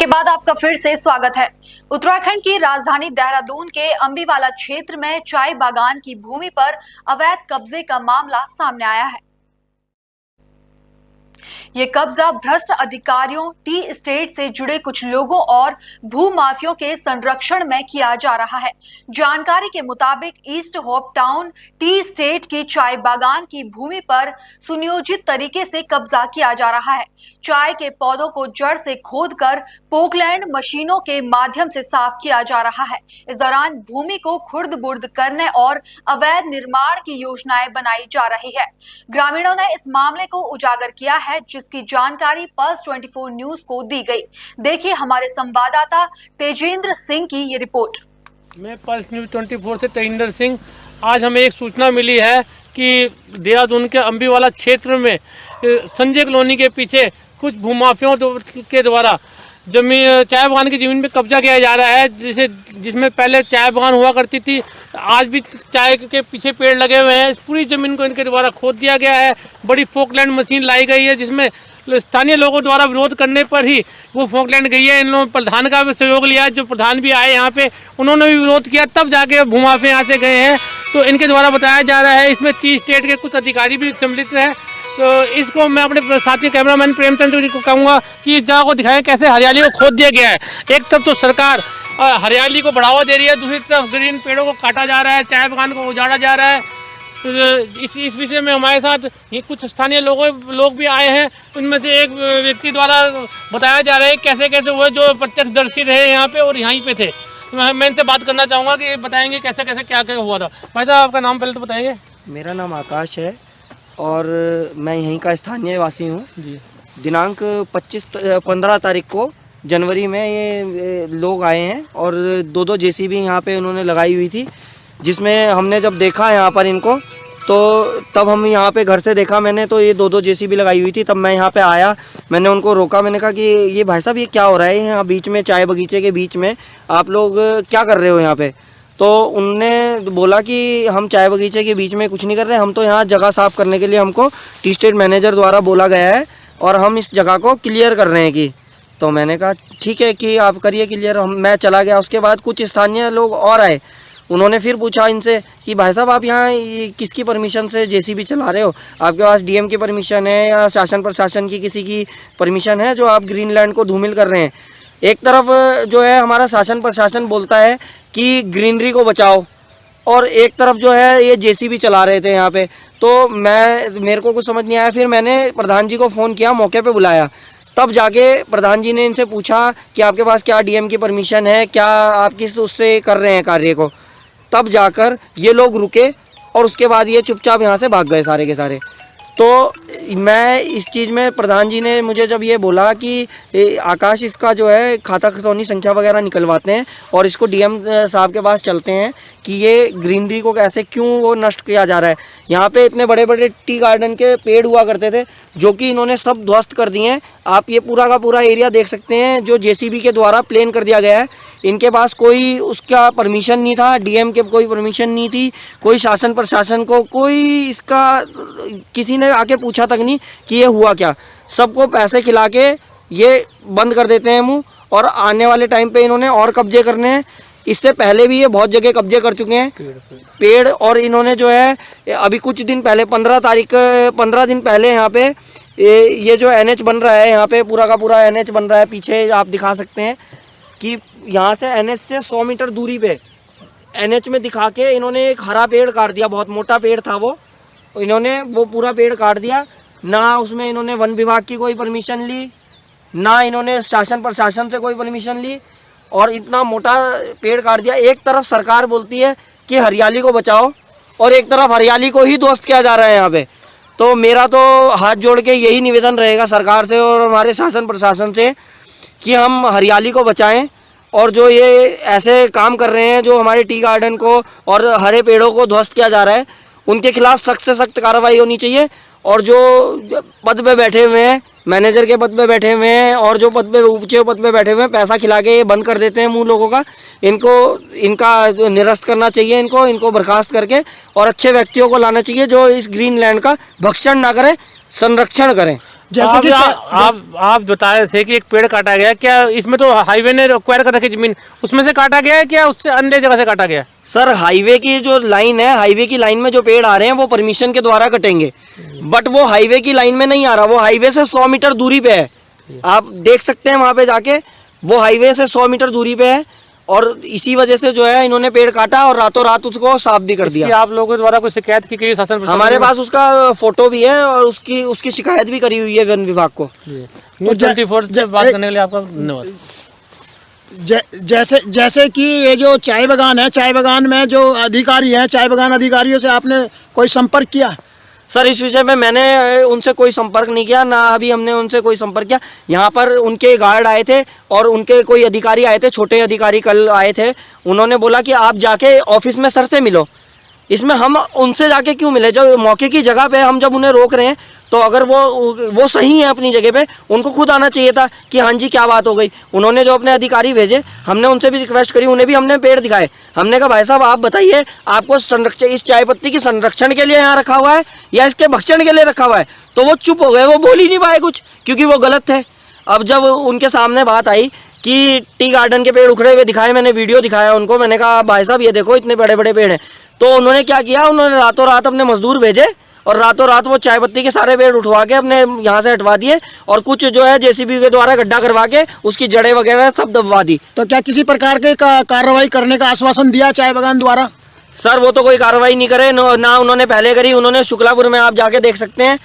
के बाद आपका फिर से स्वागत है। उत्तराखंड की राजधानी देहरादून के अंबीवाला क्षेत्र में चाय बागान की भूमि पर अवैध कब्जे का मामला सामने आया है। ये कब्जा भ्रष्ट अधिकारियों, टी एस्टेट से जुड़े कुछ लोगों और भूमाफियों के संरक्षण में किया जा रहा है। जानकारी के मुताबिक east hope town tea estate की चाय बागान की भूमि पर सुनियोजित तरीके से कब्जा किया जा रहा है। चाय के पौधों को जड़ से खोदकर पोकलैंड मशीनों के माध्यम से साफ किया जा रहा है। इस दौरान भूमि को खुर्द-बुर्द करने और अवैध निर्माण की योजनाएं बनाई जा रही है। ग्रामीणों ने इस मामले को उजागर किया है, जिसकी जानकारी पल्स 24 न्यूज को दी गई। देखिए हमारे संवाददाता तेजेंद्र सिंह की ये रिपोर्ट। मैं पल्स न्यूज 24 से तेजेंद्र सिंह। आज हमें एक सूचना मिली है कि देहरादून के अंबीवाला क्षेत्र में संजय कॉलोनी के पीछे कुछ भूमाफियों के द्वारा जमीन चाय बागान की ज़मीन पे कब्जा किया जा रहा है, जिसमें पहले चाय बागान हुआ करती थी। आज भी चाय के पीछे पेड़ लगे हुए हैं। इस पूरी ज़मीन को इनके द्वारा खोद दिया गया है। बड़ी फोकलैंड मशीन लाई गई है, जिसमें स्थानीय लोगों द्वारा विरोध करने पर ही वो फोकलैंड गई है। इन लोगों प्रधान का भी सहयोग लिया है, जो प्रधान भी आए यहाँ पे, उन्होंने भी विरोध किया, तब जाके भूमाफिया यहाँ से गए हैं। तो इनके द्वारा बताया जा रहा है इसमें 30 स्टेट के कुछ अधिकारी भी सम्मिलित हैं। तो इसको मैं अपने साथी कैमरामैन प्रेमचंद जी को कहूँगा कि इस जगह को दिखाएं कैसे हरियाली को खोद दिया गया है। एक तरफ तो सरकार हरियाली को बढ़ावा दे रही है, दूसरी तरफ ग्रीन पेड़ों को काटा जा रहा है, चाय बागान को उजाड़ा जा रहा है। तो इस विषय में हमारे साथ ये कुछ स्थानीय लोग भी आए हैं। उनमें से एक व्यक्ति द्वारा बताया जा रहा है कैसे कैसे हुए, जो प्रत्यक्षदर्शी रहे यहाँ पे और यहीं पे थे। मैं इनसे बात करना चाहूँगा कि बताएंगे कैसे कैसे क्या क्या हुआ था। भाई साहब, आपका नाम पहले तो बताएंगे। मेरा नाम आकाश है और मैं यहीं का स्थानीय वासी हूँ जी। दिनांक 15 तारीख को जनवरी में ये लोग आए हैं और दो जेसीबी यहाँ पे उन्होंने लगाई हुई थी, जिसमें हमने जब देखा यहाँ पर इनको, तो तब हम यहाँ पे घर से देखा मैंने, तो ये दो जेसीबी लगाई हुई थी। तब मैं यहाँ पे आया, मैंने उनको रोका, मैंने कहा कि ये भाई साहब ये क्या हो रहा है यहाँ बीच में, चाय बगीचे के बीच में आप लोग क्या कर रहे हो यहाँ पे। तो उनने बोला कि हम चाय बगीचे के बीच में कुछ नहीं कर रहे, हम तो यहाँ जगह साफ़ करने के लिए हमको टी स्टेट मैनेजर द्वारा बोला गया है और हम इस जगह को क्लियर कर रहे हैं कि। तो मैंने कहा ठीक है कि आप करिए क्लियर। मैं चला गया। उसके बाद कुछ स्थानीय लोग और आए, उन्होंने फिर पूछा इनसे कि भाई साहब आप यहाँ किसकी परमिशन से जेसीबी चला रहे हो, आपके पास डीएम की परमिशन है या शासन प्रशासन की किसी की परमिशन है जो आप ग्रीनलैंड को धूमिल कर रहे हैं। एक तरफ जो है हमारा शासन प्रशासन बोलता है कि ग्रीनरी को बचाओ, और एक तरफ जो है ये जेसीबी चला रहे थे यहाँ पे। तो मेरे को कुछ समझ नहीं आया। फिर मैंने प्रधान जी को फ़ोन किया, मौके पे बुलाया, तब जाके प्रधान जी ने इनसे पूछा कि आपके पास क्या डीएम की परमिशन है, क्या आप किस उससे कर रहे हैं कार्य को। तब जाकर ये लोग रुके और उसके बाद ये चुपचाप यहाँ से भाग गए सारे के सारे। तो मैं इस चीज़ में प्रधान जी ने मुझे जब ये बोला कि आकाश इसका जो है खाता खतौनी संख्या वगैरह निकलवाते हैं और इसको डीएम साहब के पास चलते हैं कि ये ग्रीनरी को कैसे क्यों वो नष्ट किया जा रहा है। यहाँ पे इतने बड़े बड़े टी गार्डन के पेड़ हुआ करते थे, जो कि इन्होंने सब ध्वस्त कर दिए हैं। आप ये पूरा का पूरा एरिया देख सकते हैं, जो जेसीबी के द्वारा प्लेन कर दिया गया है। इनके पास कोई उसका परमिशन नहीं था, डीएम के कोई परमिशन नहीं थी, कोई शासन प्रशासन को कोई इसका किसी ने आके पूछा तक नहीं कि ये हुआ क्या। सबको पैसे खिला के ये बंद कर देते हैं मुँह, और आने वाले टाइम पे इन्होंने और कब्जे करने हैं। इससे पहले भी ये बहुत जगह कब्जे कर चुके हैं पेड़। और इन्होंने जो है अभी कुछ दिन पहले 15 दिन पहले यहाँ पे ये जो एनएच बन रहा है, यहाँ पे पूरा का पूरा एनएच बन रहा है, पीछे आप दिखा सकते हैं कि यहाँ से एनएच से 100 मीटर दूरी पे एनएच में दिखा के इन्होंने एक हरा पेड़ काट दिया। बहुत मोटा पेड़ था वो, इन्होंने वो पूरा पेड़ काट दिया। ना उसमें इन्होंने वन विभाग की कोई परमिशन ली, ना इन्होंने शासन प्रशासन से कोई परमिशन ली, और इतना मोटा पेड़ काट दिया। एक तरफ सरकार बोलती है कि हरियाली को बचाओ और एक तरफ हरियाली को ही ध्वस्त किया जा रहा है यहाँ पे। तो मेरा तो हाथ जोड़ के यही निवेदन रहेगा सरकार से और हमारे शासन प्रशासन से कि हम हरियाली को बचाएं, और जो ये ऐसे काम कर रहे हैं, जो हमारे टी गार्डन को और हरे पेड़ों को ध्वस्त किया जा रहा है, उनके खिलाफ सख्त से सख्त कार्रवाई होनी चाहिए। और जो पद पे बैठे हुए हैं, मैनेजर के पद पे बैठे हुए हैं और जो पद पे ऊंचे पद पे बैठे हुए हैं, पैसा खिला के ये बंद कर देते हैं मुंह लोगों का, इनका निरस्त करना चाहिए। इनको बर्खास्त करके और अच्छे व्यक्तियों को लाना चाहिए जो इस ग्रीन लैंड का भक्षण ना करें, संरक्षण करें। जैसे कि आप बता रहे थे कि एक पेड़ काटा गया, क्या इसमें तो हाईवे ने एक्वायर कर रखी जमीन, उसमें से काटा गया है क्या उससे अन्य जगह से काटा गया है? सर हाईवे की जो लाइन है, हाईवे की लाइन में जो पेड़ आ रहे हैं वो परमिशन के द्वारा कटेंगे, बट वो हाईवे की लाइन में नहीं आ रहा, वो हाईवे से 100 मीटर दूरी पे है। आप देख सकते हैं वहाँ पे जाके, वो हाईवे से 100 मीटर दूरी पे है और इसी वजह से जो है इन्होंने पेड़ काटा और रातों रात उसको साफ भी कर दिया। आप लोगों के द्वारा कोई शिकायत की गई शासन प्रशासन? हमारे पास उसका फोटो भी है और उसकी शिकायत भी करी हुई है वन विभाग को। न्यूज़ 24 से बात करने के लिए आपका धन्यवाद। जैसे कि ये जो चाय बागान है, चाय बागान में जो अधिकारी हैं, चाय बागान अधिकारियों से आपने कोई संपर्क किया? सर इस विषय में मैंने उनसे कोई संपर्क नहीं किया, ना अभी हमने उनसे कोई संपर्क किया। यहाँ पर उनके गार्ड आए थे और उनके कोई अधिकारी आए थे, छोटे अधिकारी कल आए थे, उन्होंने बोला कि आप जाके ऑफिस में सर से मिलो। इसमें हम उनसे जाके क्यों मिले? जब मौके की जगह पे हम जब उन्हें रोक रहे हैं तो अगर वो सही है अपनी जगह पे, उनको खुद आना चाहिए था कि हाँ जी क्या बात हो गई। उन्होंने जो अपने अधिकारी भेजे, हमने उनसे भी रिक्वेस्ट करी, उन्हें भी हमने पेड़ दिखाए। हमने कहा भाई साहब आप बताइए, आपको संरक्षण, इस चाय पत्ती के संरक्षण के लिए यहाँ रखा हुआ है या इसके भक्षण के लिए रखा हुआ है? तो वो चुप हो गए, वो बोल ही नहीं पाए कुछ, क्योंकि वो गलत थे। अब जब उनके सामने बात आई कि टी गार्डन के पेड़ उखड़े हुए दिखाए, मैंने वीडियो दिखाया उनको, मैंने कहा भाई साहब ये देखो इतने बड़े बड़े पेड़ हैं। तो उन्होंने क्या किया, उन्होंने रातों रात अपने मजदूर भेजे और रातों रात वो चाय पत्ती के सारे पेड़ उठवा के अपने यहाँ से हटवा दिए और कुछ जो है जेसीबी के द्वारा गड्ढा करवा के उसकी जड़ें वगैरह सब दबवा दी। तो क्या किसी प्रकार के कार्रवाई करने का आश्वासन दिया चाय बागान द्वारा? सर वो तो कोई कार्रवाई नहीं करे, ना उन्होंने पहले करी। उन्होंने शुक्लापुर में आप जाके देख सकते हैं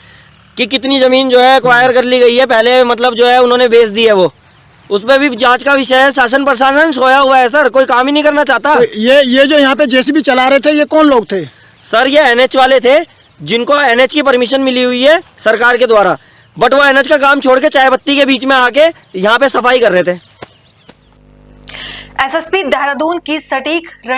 कि कितनी ज़मीन जो है एक्वायर कर ली गई है, पहले मतलब जो है उन्होंने बेच दी है। वो उस पर भी जांच का विषय है, शासन प्रशासन सोया हुआ है सर, कोई काम ही नहीं करना चाहता। तो ये जो यहाँ पे जेसीबी चला रहे थे, ये कौन लोग थे? सर ये एनएच वाले थे, जिनको एनएच की परमिशन मिली हुई है सरकार के द्वारा, बट वो एनएच का काम छोड़ के चाय पत्ती के बीच में आके यहाँ पे सफाई कर रहे थे। एसएसपी देहरादून की सटीक